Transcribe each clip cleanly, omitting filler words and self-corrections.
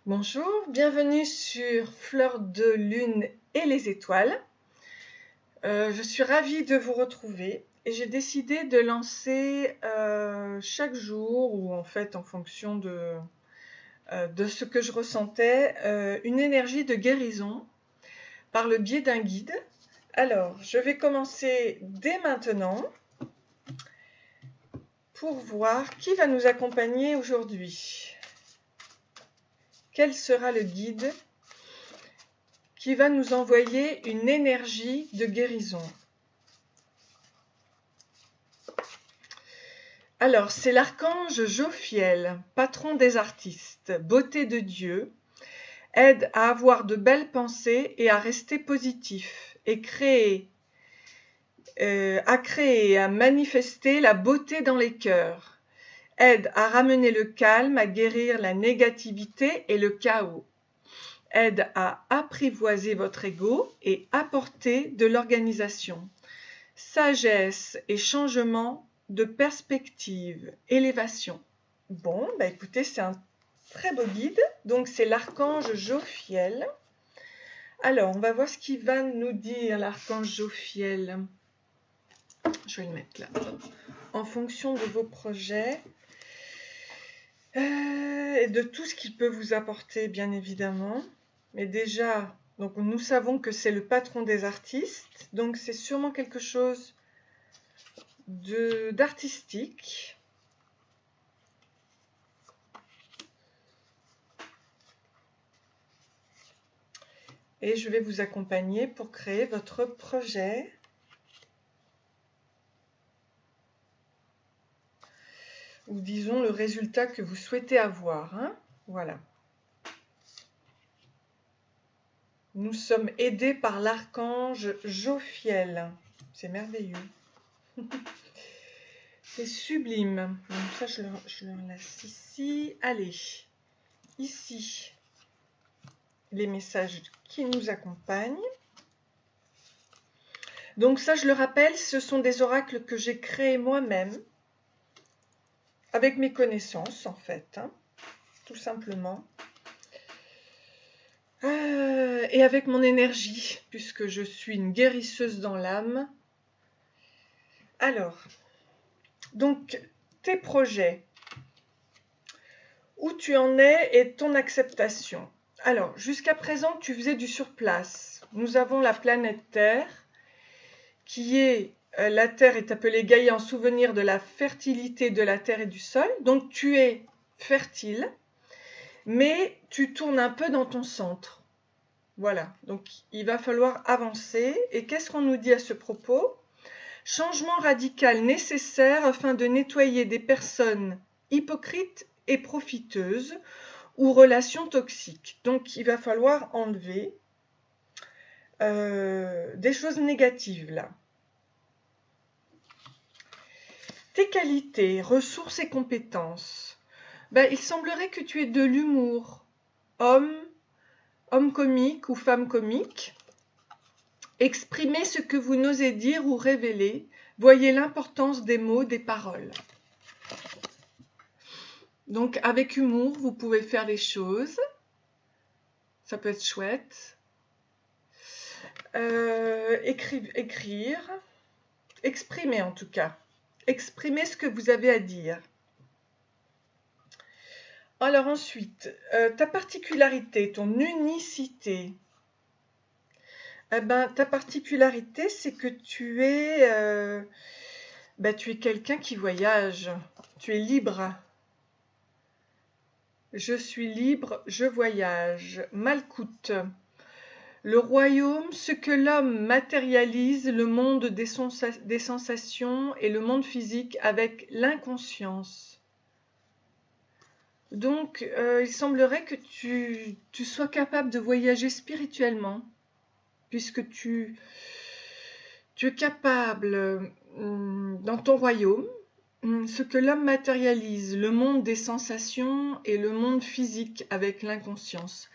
Bonjour, bienvenue sur Fleur de Lune et les étoiles. Je suis ravie de vous retrouver et j'ai décidé de lancer chaque jour, ou en fait en fonction de ce que je ressentais, une énergie de guérison par le biais d'un guide. Alors, je vais commencer dès maintenant pour voir qui va nous accompagner aujourd'hui. Quel sera le guide qui va nous envoyer une énergie de guérison? Alors, c'est l'archange Jophiel, patron des artistes, beauté de Dieu, aide à avoir de belles pensées et à rester positif, et à créer et à manifester la beauté dans les cœurs, aide à ramener le calme, à guérir la négativité et le chaos, aide à apprivoiser votre ego et apporter de l'organisation, sagesse et changement de perspective, élévation. Bon, bah écoutez, c'est un très beau guide. Donc c'est l'archange Jophiel. Alors, on va voir ce qu'il va nous dire, l'archange Jophiel. Je vais le mettre là. En fonction de vos projets et de tout ce qu'il peut vous apporter, bien évidemment. Mais déjà, donc nous savons que c'est le patron des artistes. Donc c'est sûrement quelque chose d'artistique. Et je vais vous accompagner pour créer votre projet. Ou disons le résultat que vous souhaitez avoir. Hein, voilà. Nous sommes aidés par l'archange Jophiel. C'est merveilleux. C'est sublime. Donc ça, je le laisse ici. Allez, ici, les messages qui nous accompagnent. Donc ça, je le rappelle, ce sont des oracles que j'ai créés moi-même, avec mes connaissances, en fait, hein, tout simplement. Et avec mon énergie, puisque je suis une guérisseuse dans l'âme. Alors, donc, tes projets, où tu en es et ton acceptation. Alors, jusqu'à présent, tu faisais du surplace. Nous avons la planète Terre, qui est, la Terre est appelée Gaïa en souvenir de la fertilité de la Terre et du sol. Donc, tu es fertile, mais tu tournes un peu dans ton centre. Voilà, donc il va falloir avancer. Et qu'est-ce qu'on nous dit à ce propos? Changement radical nécessaire afin de nettoyer des personnes hypocrites et profiteuses ou relations toxiques. Donc il va falloir enlever des choses négatives là. Tes qualités, ressources et compétences. Ben, il semblerait que tu aies de l'humour, homme comique ou femme comique. Exprimez ce que vous n'osez dire ou révéler. Voyez l'importance des mots, des paroles. Donc, avec humour, vous pouvez faire les choses. Ça peut être chouette. Écrire. Exprimer en tout cas. Exprimez ce que vous avez à dire. Alors ensuite, ta particularité, ton unicité. Eh ben, ta particularité, c'est que tu es quelqu'un qui voyage. Tu es libre. Je suis libre, je voyage. Malkout. Le royaume, ce que l'homme matérialise, le monde des sensations et le monde physique avec l'inconscience. Donc, il semblerait que tu sois capable de voyager spirituellement, puisque tu es capable, dans ton royaume, ce que l'homme matérialise, le monde des sensations et le monde physique avec l'inconscience.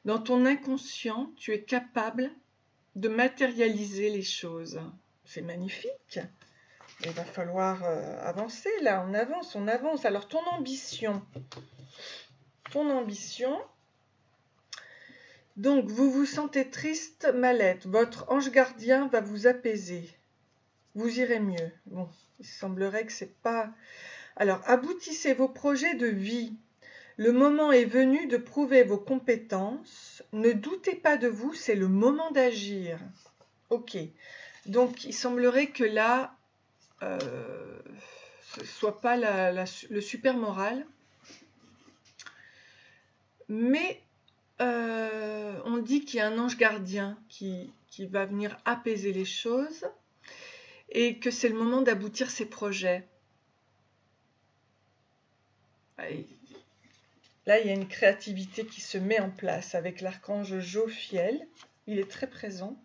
Dans ton inconscient, tu es capable de matérialiser les choses. C'est magnifique. Il va falloir avancer là, on avance. Alors ton ambition, Donc, vous vous sentez triste, mal-être. Votre ange gardien va vous apaiser. Vous irez mieux. Bon, il semblerait que c'est pas... Alors, aboutissez vos projets de vie. Le moment est venu de prouver vos compétences. Ne doutez pas de vous, c'est le moment d'agir. Ok. Donc, il semblerait que là, ce ne soit pas le super moral. Mais on dit qu'il y a un ange gardien qui va venir apaiser les choses et que c'est le moment d'aboutir ses projets. Là, il y a une créativité qui se met en place avec l'archange Jophiel. Il est très présent.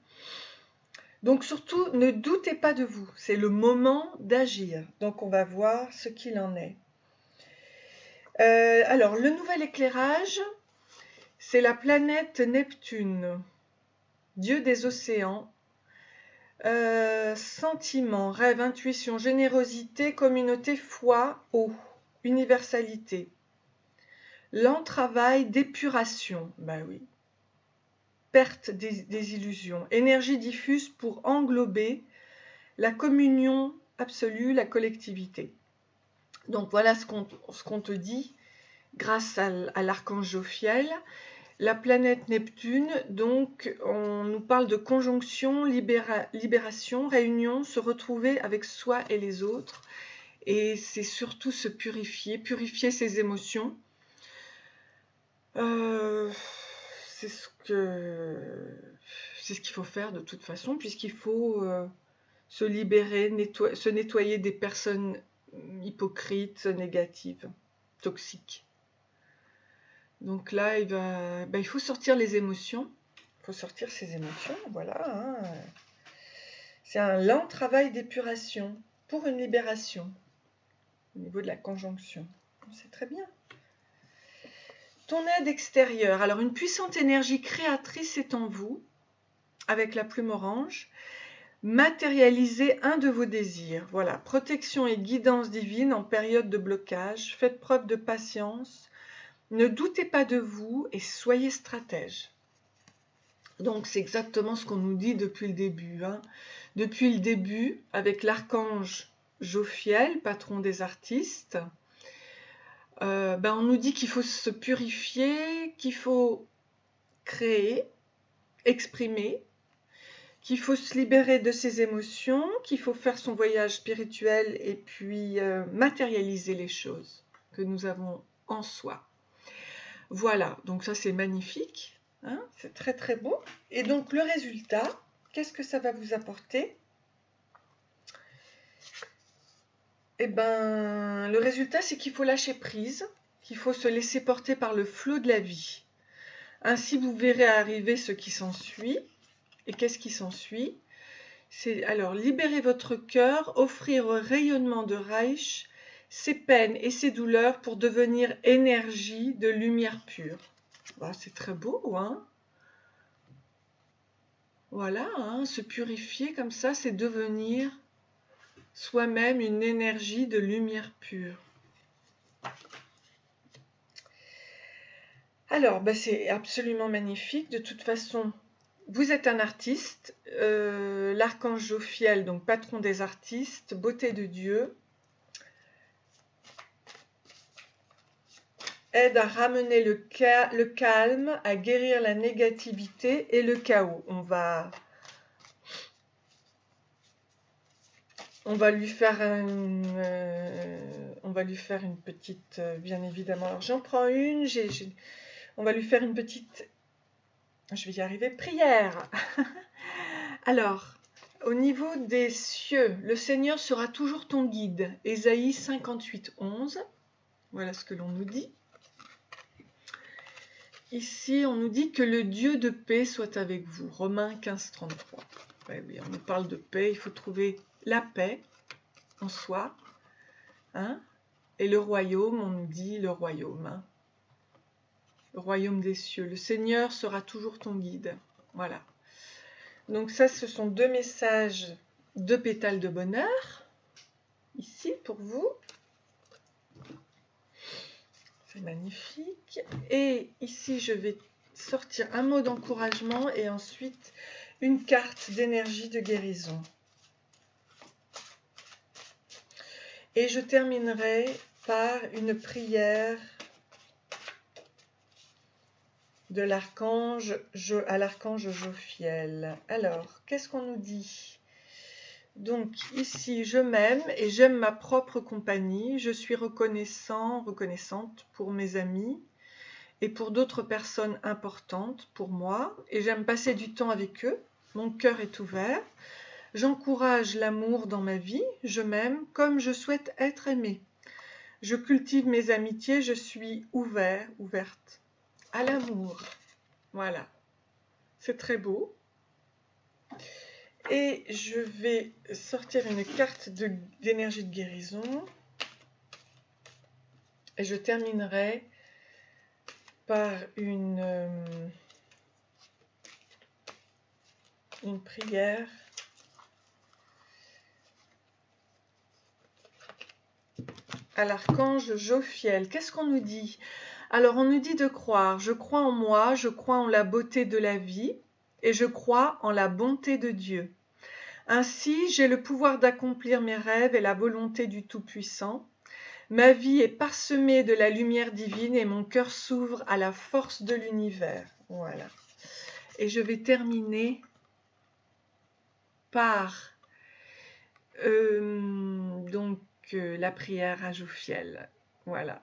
Donc surtout, ne doutez pas de vous. C'est le moment d'agir. Donc on va voir ce qu'il en est. Alors, le nouvel éclairage, c'est la planète Neptune, dieu des océans. Sentiments, rêves, intuition, générosité, communauté, foi, eau, universalité. Lent travail d'épuration, ben oui. Perte des illusions. Énergie diffuse pour englober la communion absolue, la collectivité. Donc voilà ce qu'on te dit grâce à l'archange Jophiel. La planète Neptune, donc on nous parle de conjonction, libération, réunion, se retrouver avec soi et les autres. Et c'est surtout se purifier, purifier ses émotions. C'est ce qu'il faut faire de toute façon, puisqu'il faut se libérer, se nettoyer des personnes hypocrites, négatives, toxiques. Donc là, il faut sortir les émotions. Il faut sortir ses émotions, voilà. Hein. C'est un lent travail d'épuration pour une libération au niveau de la conjonction. C'est très bien. Ton aide extérieure. Alors, une puissante énergie créatrice est en vous, avec la plume orange. Matérialisez un de vos désirs. Voilà, protection et guidance divine en période de blocage. Faites preuve de patience. Ne doutez pas de vous et soyez stratège. Donc, c'est exactement ce qu'on nous dit depuis le début. Hein. Depuis le début, avec l'archange Jophiel, patron des artistes, on nous dit qu'il faut se purifier, qu'il faut créer, exprimer, qu'il faut se libérer de ses émotions, qu'il faut faire son voyage spirituel et puis matérialiser les choses que nous avons en soi. Voilà, donc ça c'est magnifique, hein, c'est très très beau. Et donc le résultat, qu'est-ce que ça va vous apporter ? Eh ben, le résultat c'est qu'il faut lâcher prise, qu'il faut se laisser porter par le flot de la vie. Ainsi vous verrez arriver ce qui s'ensuit. Et qu'est-ce qui s'ensuit ? C'est alors libérer votre cœur, offrir au rayonnement de Reich ses peines et ses douleurs pour devenir énergie de lumière pure. Bah, c'est très beau, hein ? Voilà, hein, se purifier comme ça, c'est devenir soi-même une énergie de lumière pure. Alors, c'est absolument magnifique. De toute façon, vous êtes un artiste. L'archange Jophiel, donc patron des artistes, beauté de Dieu, aide à ramener le calme, à guérir la négativité et le chaos. On va lui faire une petite, bien évidemment. Alors j'en prends une. On va lui faire une petite. Je vais y arriver. Prière. Alors, au niveau des cieux, le Seigneur sera toujours ton guide. Ésaïe 58:11. Voilà ce que l'on nous dit. Ici, on nous dit que le Dieu de paix soit avec vous. Romains 15:33. Ouais, oui, on nous parle de paix. Il faut trouver la paix en soi. Hein ? Et le royaume, on nous dit le royaume. Hein ? Le royaume des cieux. Le Seigneur sera toujours ton guide. Voilà. Donc ça, ce sont deux messages de pétales de bonheur. Ici, pour vous. C'est magnifique. Et ici, je vais sortir un mot d'encouragement et ensuite une carte d'énergie de guérison. Et je terminerai par une prière de l'archange à l'archange Jophiel. Alors, qu'est-ce qu'on nous dit? Donc ici, je m'aime et j'aime ma propre compagnie. Je suis reconnaissante pour mes amis et pour d'autres personnes importantes pour moi. Et j'aime passer du temps avec eux. Mon cœur est ouvert. J'encourage l'amour dans ma vie. Je m'aime comme je souhaite être aimée. Je cultive mes amitiés. Je suis ouverte à l'amour. Voilà. C'est très beau. Et je vais sortir une carte d'énergie de guérison. Et je terminerai par une prière à l'archange Jophiel. Qu'est-ce qu'on nous dit? Alors, on nous dit de croire. Je crois en moi, je crois en la beauté de la vie et je crois en la bonté de Dieu. Ainsi, j'ai le pouvoir d'accomplir mes rêves et la volonté du Tout-Puissant. Ma vie est parsemée de la lumière divine et mon cœur s'ouvre à la force de l'univers. Voilà. Et je vais terminer par la prière à Jophiel. Voilà.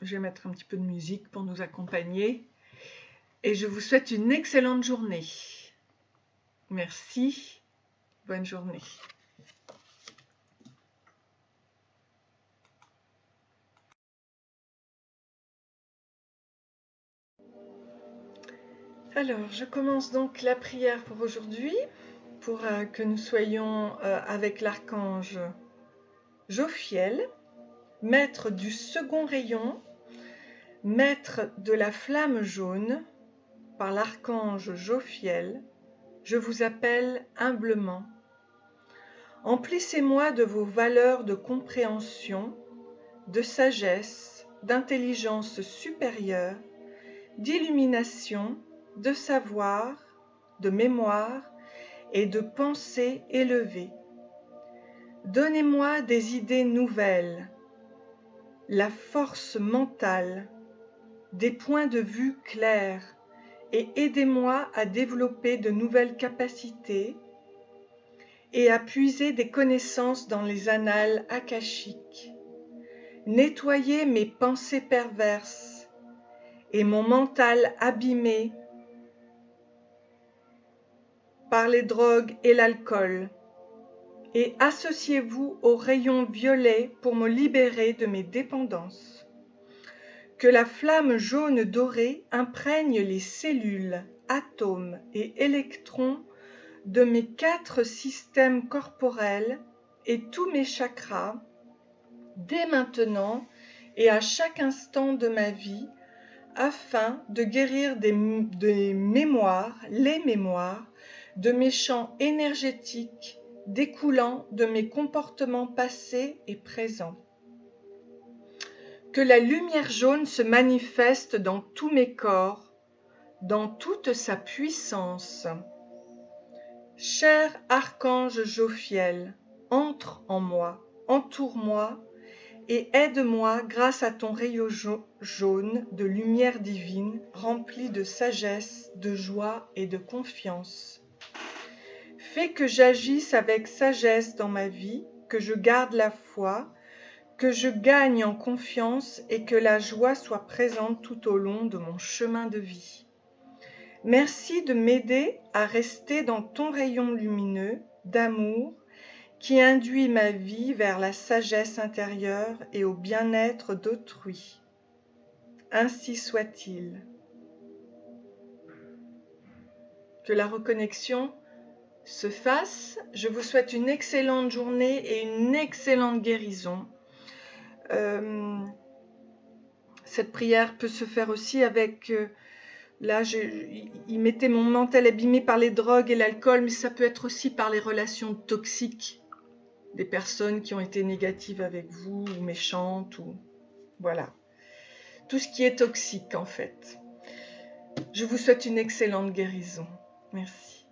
Je vais mettre un petit peu de musique pour nous accompagner. Et je vous souhaite une excellente journée. Merci. Bonne journée. Alors, je commence donc la prière pour aujourd'hui, pour que nous soyons avec l'archange Jophiel, maître du second rayon, maître de la flamme jaune, par l'archange Jophiel, je vous appelle humblement. Emplissez-moi de vos valeurs de compréhension, de sagesse, d'intelligence supérieure, d'illumination, de savoir, de mémoire et de pensée élevée. Donnez-moi des idées nouvelles, la force mentale, des points de vue clairs et aidez-moi à développer de nouvelles capacités et à puiser des connaissances dans les annales akashiques. Nettoyez mes pensées perverses et mon mental abîmé par les drogues et l'alcool, et associez-vous aux rayons violets pour me libérer de mes dépendances. Que la flamme jaune dorée imprègne les cellules, atomes et électrons de mes 4 systèmes corporels et tous mes chakras, dès maintenant et à chaque instant de ma vie, afin de guérir les mémoires de mes champs énergétiques découlant de mes comportements passés et présents. Que la lumière jaune se manifeste dans tous mes corps, dans toute sa puissance. Cher archange Jophiel, entre en moi, entoure-moi et aide-moi grâce à ton rayon jaune de lumière divine rempli de sagesse, de joie et de confiance. Fais que j'agisse avec sagesse dans ma vie, que je garde la foi, que je gagne en confiance et que la joie soit présente tout au long de mon chemin de vie. Merci de m'aider à rester dans ton rayon lumineux d'amour qui induit ma vie vers la sagesse intérieure et au bien-être d'autrui. Ainsi soit-il. Que la reconnexion se fasse. Je vous souhaite une excellente journée et une excellente guérison. Cette prière peut se faire aussi avec... Là, il mettait mon mental abîmé par les drogues et l'alcool, mais ça peut être aussi par les relations toxiques. Des personnes qui ont été négatives avec vous, ou méchantes, ou... Voilà. Tout ce qui est toxique, en fait. Je vous souhaite une excellente guérison. Merci.